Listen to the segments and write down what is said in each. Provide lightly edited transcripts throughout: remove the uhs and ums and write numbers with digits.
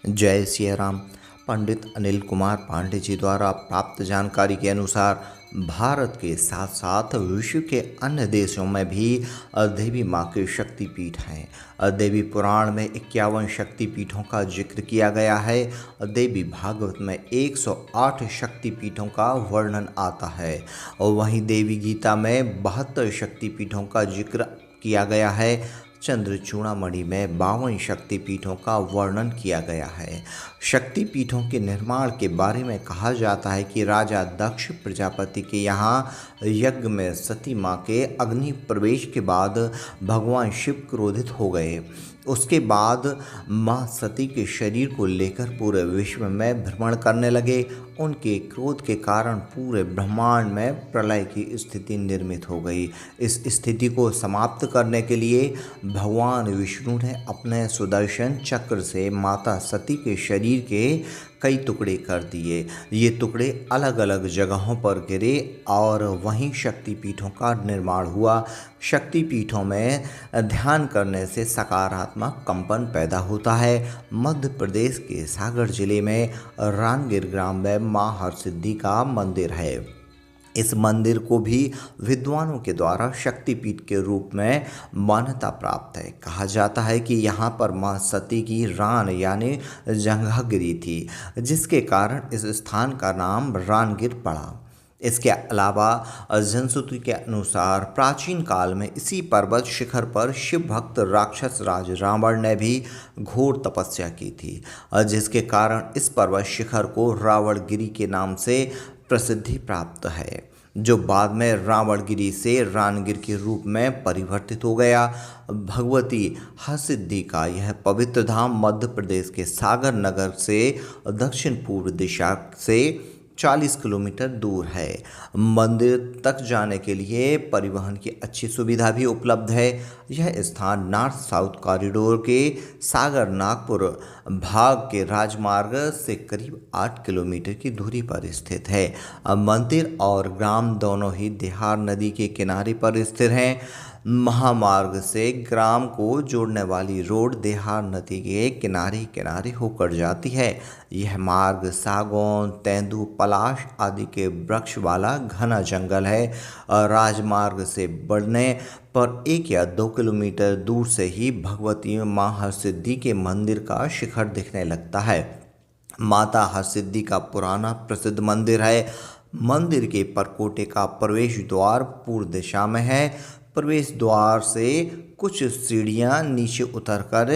जय सिया राम। पंडित अनिल कुमार पांडे जी द्वारा प्राप्त जानकारी के अनुसार भारत के साथ साथ विश्व के अन्य देशों में भी देवी माँ के शक्तिपीठ हैं। देवी पुराण में 51 शक्तिपीठों का जिक्र किया गया है। देवी भागवत में 108 शक्तिपीठों का वर्णन आता है और वहीं देवी गीता में 72 शक्तिपीठों का जिक्र किया गया है। चंद्र चूड़ामणि में 52 शक्तिपीठों का वर्णन किया गया है। शक्तिपीठों के निर्माण के बारे में कहा जाता है कि राजा दक्ष प्रजापति के यहाँ यज्ञ में सती माँ के अग्नि प्रवेश के बाद भगवान शिव क्रोधित हो गए। उसके बाद माँ सती के शरीर को लेकर पूरे विश्व में भ्रमण करने लगे। उनके क्रोध के कारण पूरे ब्रह्मांड में प्रलय की स्थिति निर्मित हो गई। इस स्थिति को समाप्त करने के लिए भगवान विष्णु ने अपने सुदर्शन चक्र से माता सती के शरीर के कई टुकड़े कर दिए। ये टुकड़े अलग अलग जगहों पर गिरे और वहीं शक्तिपीठों का निर्माण हुआ। शक्तिपीठों में ध्यान करने से सकारात्मक कंपन पैदा होता है। मध्य प्रदेश के सागर जिले में रानगिर ग्राम में माँ हरसिद्धि का मंदिर है। इस मंदिर को भी विद्वानों के द्वारा शक्तिपीठ के रूप में मान्यता प्राप्त है। कहा जाता है कि यहाँ पर माँ सती की रान यानी जंघा गिरी थी, जिसके कारण इस स्थान का नाम रानगिर पड़ा। इसके अलावा जनश्रुति के अनुसार प्राचीन काल में इसी पर्वत शिखर पर शिव भक्त राक्षस राज रावण ने भी घोर तपस्या की थी, जिसके कारण इस पर्वत शिखर को रावणगिरी के नाम से प्रसिद्धि प्राप्त है, जो बाद में रावणगिरी से रानगिर के रूप में परिवर्तित हो गया। भगवती हरसिद्धि का यह पवित्र धाम मध्य प्रदेश के सागर नगर से दक्षिण पूर्व दिशा से 40 किलोमीटर दूर है। मंदिर तक जाने के लिए परिवहन की अच्छी सुविधा भी उपलब्ध है। यह स्थान नॉर्थ साउथ कॉरिडोर के सागर नागपुर भाग के राजमार्ग से करीब 8 किलोमीटर की दूरी पर स्थित है। मंदिर और ग्राम दोनों ही देहार नदी के किनारे पर स्थित हैं। महामार्ग से ग्राम को जोड़ने वाली रोड देहार नदी के किनारे किनारे होकर जाती है। यह मार्ग सागौन, तेंदू, पलाश आदि के वृक्ष वाला घना जंगल है। राजमार्ग से बढ़ने पर 1 या 2 किलोमीटर दूर से ही भगवती माँ हरसिद्धि के मंदिर का शिखर दिखने लगता है। माता हरसिद्धि का पुराना प्रसिद्ध मंदिर है। मंदिर के परकोटे का प्रवेश द्वार पूर्व दिशा में है। प्रवेश द्वार से कुछ सीढ़ियां नीचे उतरकर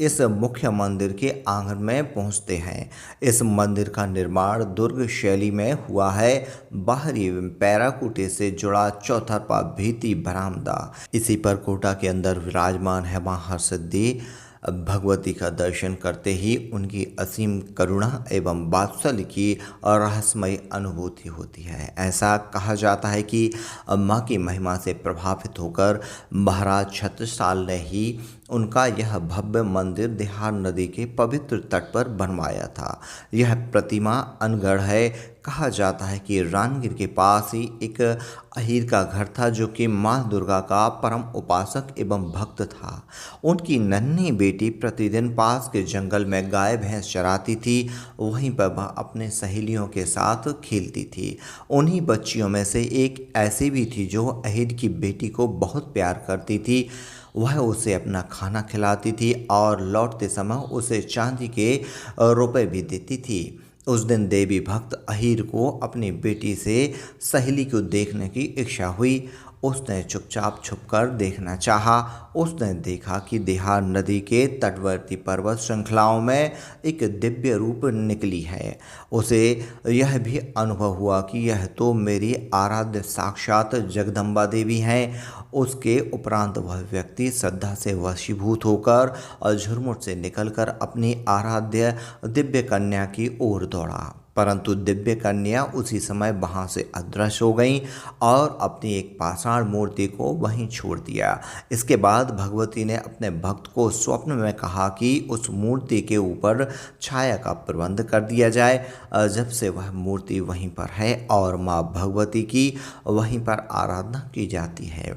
इस मुख्य मंदिर के आंगन में पहुंचते हैं। इस मंदिर का निर्माण दुर्ग शैली में हुआ है। बाहरी पैराकोटे से जुड़ा चौतरफा भित्ति बरामदा। इसी परकोटा के अंदर विराजमान है माँ हरसिद्धि। भगवती का दर्शन करते ही उनकी असीम करुणा एवं वात्सल्य की रहस्यमय अनुभूति होती है। ऐसा कहा जाता है कि माँ की महिमा से प्रभावित होकर महाराज छत्रसाल ने ही उनका यह भव्य मंदिर देहार नदी के पवित्र तट पर बनवाया था। यह प्रतिमा अनगढ़ है। कहा जाता है कि रानगिर के पास ही एक अहीर का घर था, जो कि माँ दुर्गा का परम उपासक एवं भक्त था। उनकी नन्ही बेटी प्रतिदिन पास के जंगल में गाय भैंस चराती थी। वहीं पर वह अपने सहेलियों के साथ खेलती थी। उन्हीं बच्चियों में से एक ऐसी भी थी जो अहीर की बेटी को बहुत प्यार करती थी। वह उसे अपना खाना खिलाती थी और लौटते समय उसे चांदी के रुपए भी देती थी। उस दिन देवी भक्त अहीर को अपनी बेटी से सहेली को देखने की इच्छा हुई। उसने चुपचाप छुपकर देखना चाहा। उसने देखा कि देहार नदी के तटवर्ती पर्वत श्रृंखलाओं में एक दिव्य रूप निकली है। उसे यह भी अनुभव हुआ कि यह तो मेरी आराध्य साक्षात जगदम्बा देवी हैं। उसके उपरांत वह व्यक्ति श्रद्धा से वशीभूत होकर और झुरमुट से निकलकर अपनी आराध्य दिव्य कन्या की ओर दौड़ा, परंतु दिव्य कन्या उसी समय वहां से अदृश्य हो गई और अपनी एक पाषाण मूर्ति को वहीं छोड़ दिया। इसके बाद भगवती ने अपने भक्त को स्वप्न में कहा कि उस मूर्ति के ऊपर छाया का प्रबंध कर दिया जाए। जब से वह मूर्ति वहीं पर है और माँ भगवती की वहीं पर आराधना की जाती है।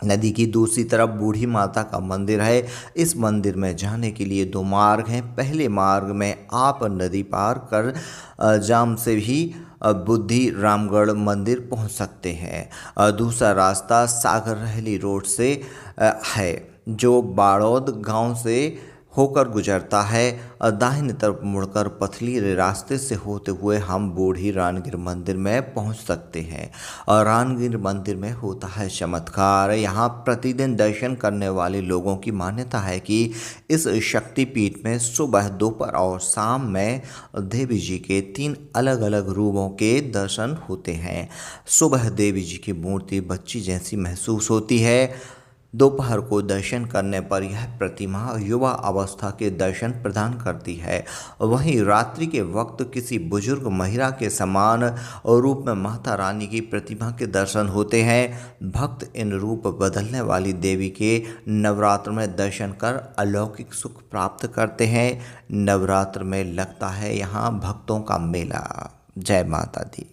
नदी की दूसरी तरफ बूढ़ी माता का मंदिर है। इस मंदिर में जाने के लिए दो मार्ग हैं। पहले मार्ग में आप नदी पार कर जाम से भी बुद्धि रामगढ़ मंदिर पहुंच सकते हैं। दूसरा रास्ता सागर रहली रोड से है, जो बाड़ौद गांव से होकर गुजरता है। दाहिने तरफ मुड़कर पथरीले रास्ते से होते हुए हम बूढ़ी रानगिर मंदिर में पहुंच सकते हैं। और रानगिर मंदिर में होता है चमत्कार। यहाँ प्रतिदिन दर्शन करने वाले लोगों की मान्यता है कि इस शक्तिपीठ में सुबह, दोपहर और शाम में देवी जी के 3 अलग अलग रूपों के दर्शन होते हैं। सुबह देवी जी की मूर्ति बच्ची जैसी महसूस होती है। दोपहर को दर्शन करने पर यह प्रतिमा युवा अवस्था के दर्शन प्रदान करती है। वहीं रात्रि के वक्त किसी बुजुर्ग महिला के समान रूप में माता रानी की प्रतिमा के दर्शन होते हैं। भक्त इन रूप बदलने वाली देवी के नवरात्र में दर्शन कर अलौकिक सुख प्राप्त करते हैं। नवरात्र में लगता है यहाँ भक्तों का मेला। जय माता दी।